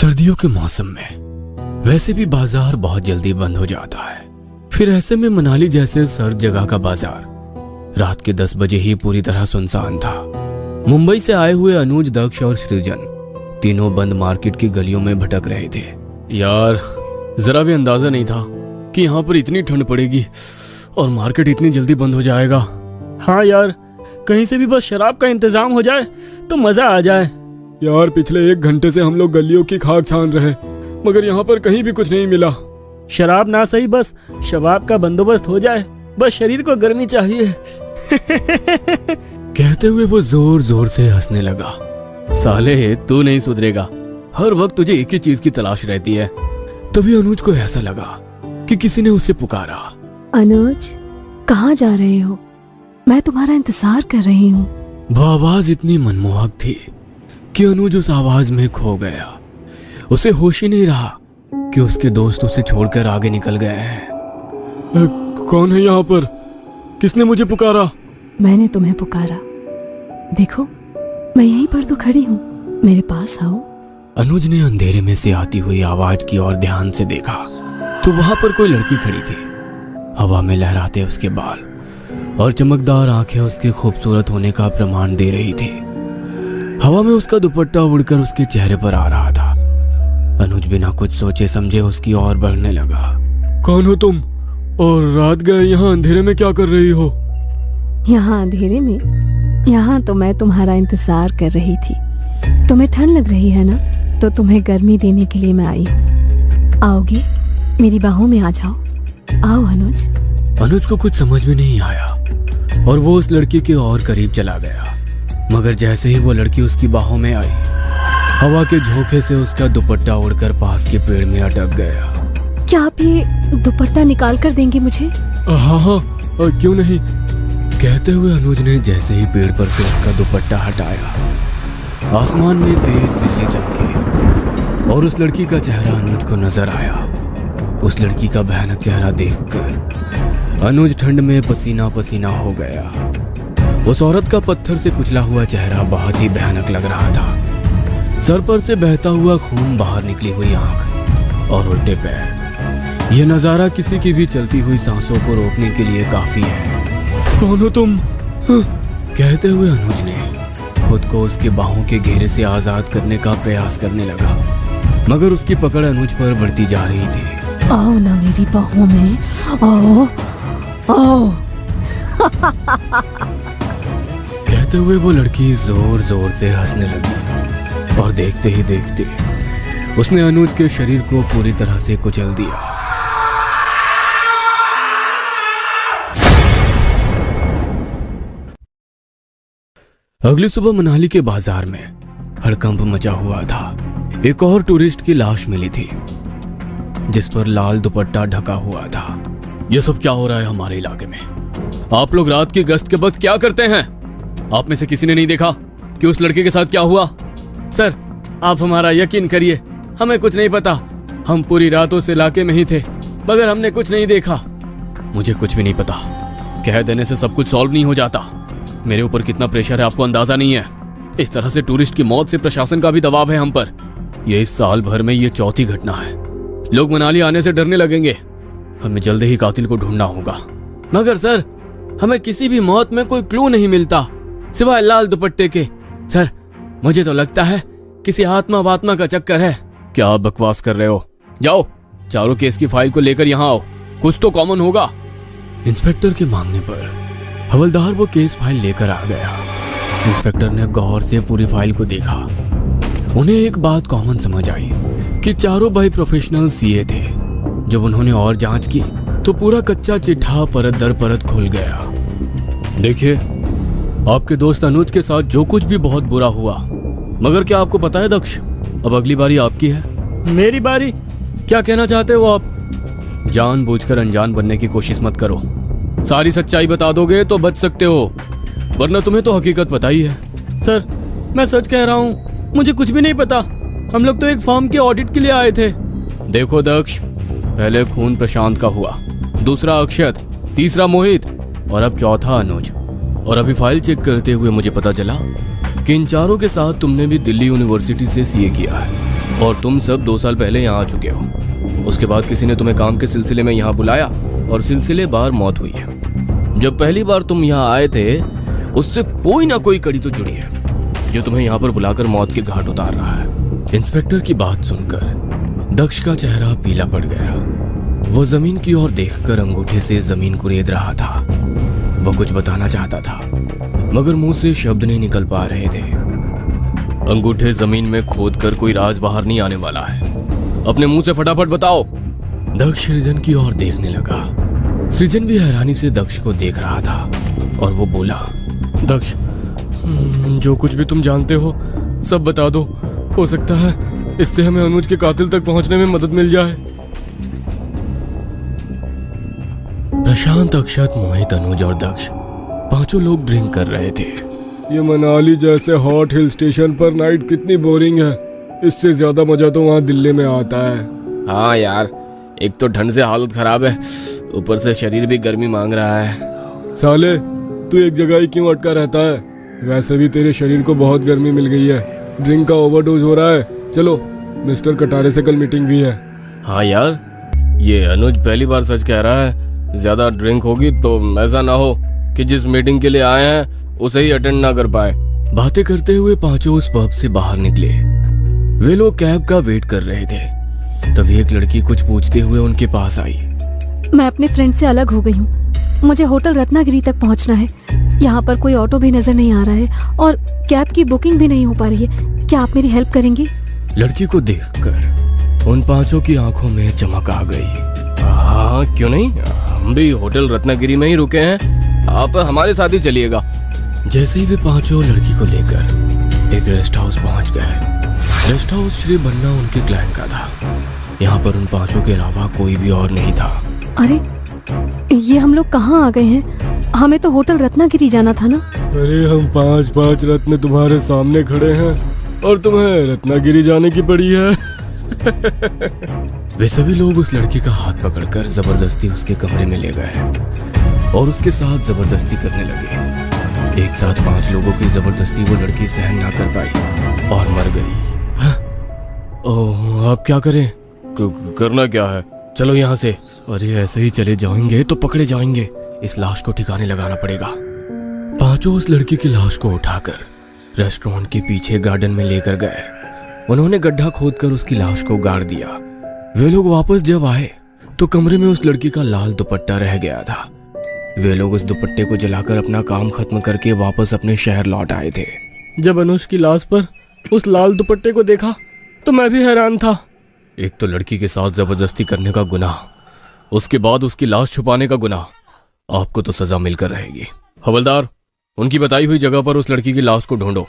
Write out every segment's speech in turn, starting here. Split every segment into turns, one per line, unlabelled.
सर्दियों के मौसम में वैसे भी बाजार बहुत जल्दी बंद हो जाता है। फिर ऐसे में मनाली जैसे सर्द जगह का बाजार रात के 10 बजे ही पूरी तरह सुनसान था। मुंबई से आए हुए अनुज, दक्ष और सृजन तीनों बंद मार्केट की गलियों में भटक रहे थे। यार, जरा भी अंदाजा नहीं था कि यहाँ पर इतनी ठंड पड़ेगी और मार्केट इतनी जल्दी बंद हो जाएगा।
हाँ यार, कहीं से भी बस शराब का इंतजाम हो जाए तो मजा आ जाए।
यार, पिछले 1 घंटे से हम लोग गलियों की खाक छान रहे, मगर यहाँ पर कहीं भी कुछ नहीं मिला।
शराब ना सही, बस शबाब का बंदोबस्त हो जाए, बस शरीर को गर्मी चाहिए।
कहते हुए वो जोर जोर से हंसने लगा। साले, तू नहीं सुधरेगा, हर वक्त तुझे एक ही चीज की तलाश रहती है। तभी अनुज को ऐसा लगा कि किसी ने उसे पुकारा।
अनुज, कहाँ जा रहे हो? मैं तुम्हारा इंतजार कर रही हूँ।
वो आवाज इतनी मनमोहक थी कि अनुज उस आवाज में खो गया। उसे होश ही नहीं रहा कि उसके दोस्त उसे छोड़कर आगे निकल गए हैं।
कौन है यहाँ पर? किसने मुझे पुकारा?
मैंने तुम्हें पुकारा। देखो, मैं यहीं पर तो खड़ी हूँ, मेरे पास आओ।
अनुज ने अंधेरे में से आती हुई आवाज की ओर ध्यान से देखा तो वहां पर कोई लड़की खड़ी थी। हवा में लहराते उसके बाल और चमकदार आंखें उसके खूबसूरत होने का प्रमाण दे रही थी। हवा में उसका दुपट्टा उड़कर उसके चेहरे पर आ रहा था। अनुज बिना कुछ सोचे समझे उसकी ओर बढ़ने लगा।
कौन हो तुम? और रात गए यहाँ अंधेरे में क्या कर रही हो?
यहाँ अंधेरे में? यहाँ तो मैं तुम्हारा इंतजार कर रही थी। तुम्हें ठंड लग रही है ना, तो तुम्हें गर्मी देने के लिए मैं आई हूँ। आओगी? मेरी बाहों में आ जाओ। आओ अनुज।
अनुज को कुछ समझ में नहीं आया और वो उस लड़की के और करीब चला गया। मगर जैसे ही वो लड़की उसकी बाहों में आई, हवा के झोंके से उसका दुपट्टा उड़कर पास के पेड़ में अटक गया।
क्या आप ये दुपट्टा निकाल कर देंगे मुझे?
हाँ हाँ, क्यों नहीं।
कहते हुए अनुज ने जैसे ही पेड़ पर से उसका दुपट्टा हटाया, आसमान में तेज बिजली चमकी और उस लड़की का चेहरा अनुज को नजर आया। उस लड़की का भयानक चेहरा देखकर अनुज ठंड में पसीना पसीना हो गया। उस औरत का पत्थर से कुचला हुआ चेहरा बहुत ही भयानक लग रहा था। सर पर से बहता हुआ खून, बाहर निकली हुई आंख और उल्टे पैर। यह नजारा किसी की भी चलती हुई सांसों को रोकने के लिए काफी है।
कौन हो तुम?
कहते हुए अनुज ने खुद को उसके बाहों के घेरे से आजाद करने का प्रयास करने लगा, मगर उसकी पकड़ अनुज पर बढ़ती जा रही थी।
आओ ना मेरी बाहों में, आओ आओ।
कहते हुए वो लड़की जोर जोर से हंसने लगी और देखते ही देखते उसने अनुज के शरीर को पूरी तरह से कुचल दिया। अगली सुबह मनाली के बाजार में हड़कंप मचा हुआ था। एक और टूरिस्ट की लाश मिली थी जिस पर लाल दुपट्टा ढका हुआ था। यह सब क्या हो रहा है हमारे इलाके में? आप लोग रात की गश्त के वक्त क्या करते हैं? आप में से किसी ने नहीं देखा कि उस लड़के के साथ क्या हुआ?
सर, आप हमारा यकीन करिए, हमें कुछ नहीं पता। हम पूरी रात उस इलाके में ही थे, मगर हमने कुछ नहीं देखा।
मुझे कुछ भी नहीं पता। कह देने से सब कुछ सॉल्व नहीं हो जाता। मेरे ऊपर कितना प्रेशर है आपको अंदाजा नहीं है। इस तरह से टूरिस्ट की मौत से प्रशासन का भी दबाव है हम पर। यह इस साल भर में ये चौथी घटना है। लोग मनाली आने से डरने लगेंगे। हमें जल्द ही कातिल को ढूंढना होगा।
मगर सर, हमें किसी भी मौत में कोई क्लू नहीं मिलता सिवाय लाल दुपट्टे के। सर, मुझे तो लगता है किसी आत्मा वात्मा का चक्कर है।
क्या आप बकवास कर रहे हो? जाओ, चारों केस की फाइल को लेकर यहाँ आओ, कुछ तो कॉमन होगा। इंस्पेक्टर के मांगने पर हवलदार वो केस फाइल लेकर आ गया। इंस्पेक्टर ने गौर से पूरी फाइल को देखा। उन्हें एक बात कॉमन समझ आई कि चारों भाई प्रोफेशनल सीए थे। जब उन्होंने और जांच की तो पूरा कच्चा चिट्ठा परत दर परत खुल गया। देखिए, आपके दोस्त अनुज के साथ जो कुछ भी बहुत बुरा हुआ, मगर क्या आपको पता है दक्ष, अब अगली बारी आपकी है।
मेरी बारी? क्या कहना चाहते हो आप?
जानबूझकर अनजान बनने की कोशिश मत करो। सारी सच्चाई बता दोगे तो बच सकते हो, वरना तुम्हें तो हकीकत पता ही है।
सर, मैं सच कह रहा हूँ, मुझे कुछ भी नहीं पता। हम लोग तो एक फार्म के ऑडिट के लिए आए थे।
देखो दक्ष, पहले खून प्रशांत का हुआ, दूसरा अक्षत, तीसरा मोहित और अब चौथा अनुज। और अभी फाइल चेक करते हुए मुझे पता चला कि इन चारों के साथ तुमने भी दिल्ली यूनिवर्सिटी से सीए किया है। और तुम सब 2 साल पहले यहाँ आ चुके हो। उसके बाद किसी ने तुम्हें काम के सिलसिले में यहाँ बुलाया और सिलसिलेवार मौत हुई है। जब पहली बार तुम यहाँ आए थे उससे कोई ना कोई कड़ी तो जुड़ी है जो तुम्हें यहाँ पर बुलाकर मौत के घाट उतार रहा है। इंस्पेक्टर की बात सुनकर दक्ष का चेहरा पीला पड़ गया। वो जमीन की ओर देखकर अंगूठे से जमीन कुरेद रहा था। वो कुछ बताना चाहता था मगर मुंह से शब्द नहीं निकल पा रहे थे। अंगूठे जमीन में खोदकर कोई राज बाहर नहीं आने वाला है, अपने मुंह से फटाफट बताओ। दक्ष सृजन की ओर देखने लगा। सृजन भी हैरानी से दक्ष को देख रहा था और वो बोला,
दक्ष, जो कुछ भी तुम जानते हो सब बता दो। हो सकता है इससे हमें अनुज के कातिल तक पहुंचने में मदद मिल जाए।
प्रशांत, अक्षत, मोहित, अनुज और दक्ष पांचों लोग ड्रिंक कर रहे थे।
ये मनाली जैसे हॉट हिल स्टेशन पर नाइट कितनी बोरिंग है। इससे ज्यादा मजा तो वहाँ दिल्ली में आता है।
हाँ यार, एक तो ठंड से हालत खराब है, ऊपर से शरीर भी गर्मी मांग रहा है।
साले, तू एक जगह ही क्यों अटका रहता है? वैसे भी तेरे शरीर को बहुत गर्मी मिल गई है। ड्रिंक का ओवरडोज हो रहा है। चलो, मिस्टर कटारे से कल मीटिंग भी है।
हाँ यार, ये अनुज पहली बार सच कह रहा है। ज्यादा ड्रिंक होगी तो ऐसा ना हो कि जिस मीटिंग के लिए आए हैं उसे ही अटेंड ना कर पाए। बातें करते हुए पांचों उस पब से बाहर निकले। वे लोग कैब का वेट कर रहे थे। तभी एक लड़की कुछ पूछते हुए उनके पास आई।
मैं अपने फ्रेंड से अलग हो गई हूँ। मुझे होटल रत्नागिरी तक पहुँचना है। यहाँ पर कोई ऑटो भी नजर नहीं आ रहा है और कैब की बुकिंग भी नहीं हो पा रही है। क्या आप मेरी हेल्प करेंगे?
लड़की को देखकर उन पांचों की आंखों में चमक आ गई। हाँ, क्यों नहीं, हम भी होटल रत्नागिरी में ही रुके हैं, आप हमारे साथ ही चलिएगा। जैसे ही वे पांचों लड़की को लेकर एक रेस्ट हाउस पहुंच गए। रेस्ट हाउस श्री बन्ना उनके क्लाइंट का था। यहाँ पर उन पांचों के अलावा कोई भी और नहीं था।
अरे, ये हम लोग कहाँ आ गए हैं? हमें तो होटल रत्नागिरी जाना था ना।
अरे, हम 5 रत्न तुम्हारे सामने खड़े हैं और तुम्हें रत्नागिरी जाने की पड़ी है।
वे सभी लोग उस लड़की का हाथ पकड़कर जबरदस्ती उसके कमरे में ले गए और उसके साथ जबरदस्ती करने लगे। एक साथ 5 लोगों की जबरदस्ती वो लड़की सहन ना कर पाई और मर गई। ओह, अब क्या करें? करना क्या है? चलो यहाँ से। अरे, ऐसे ही चले जाएंगे तो पकड़े जाएंगे। इस लाश को ठिकाने लगाना पड़ेगा। पांचों उस लड़की की लाश को उठाकर रेस्टोरेंट के पीछे गार्डन में लेकर गए। उन्होंने गड्ढा खोदकर उसकी लाश को गाड़ दिया। वे लोग वापस जब आए तो कमरे में उस लड़की का लाल दुपट्टा रह गया था। वे लोग उस दुपट्टे को जलाकर अपना काम खत्म करके वापस अपने शहर लौट आए थे।
जब अनुज की लाश पर उस लाल दुपट्टे को देखा तो मैं भी हैरान था।
एक तो लड़की के साथ जबरदस्ती करने का गुनाह, उसके बाद उसकी लाश छुपाने का गुनाह। आपको तो सजा मिलकर रहेगी। हवलदार, उनकी बताई हुई जगह पर उस लड़की की लाश को ढूंढो।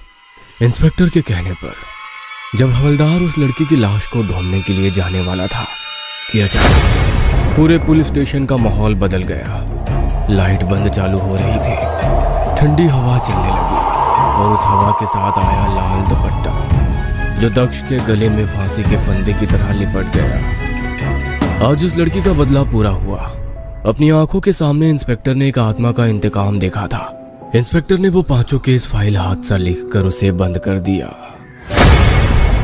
इंस्पेक्टर के कहने पर जब हवलदार उस लड़की की लाश को ढूंढने के लिए जाने वाला था कि अचानक पूरे पुलिस स्टेशन का माहौल बदल गया। लाइट बंद चालू हो रही थी, ठंडी हवा चलने लगी और उस हवा के साथ आया लाल दुपट्टा जो दक्ष के गले में फांसी के फंदे की तरह लिपट गया। आज उस लड़की का बदला पूरा हुआ। अपनी आंखों के सामने इंस्पेक्टर ने एक आत्मा का इंतकाम देखा था। इंस्पेक्टर ने वो पांचों केस फाइल हाथ से लिखकर उसे बंद कर दिया।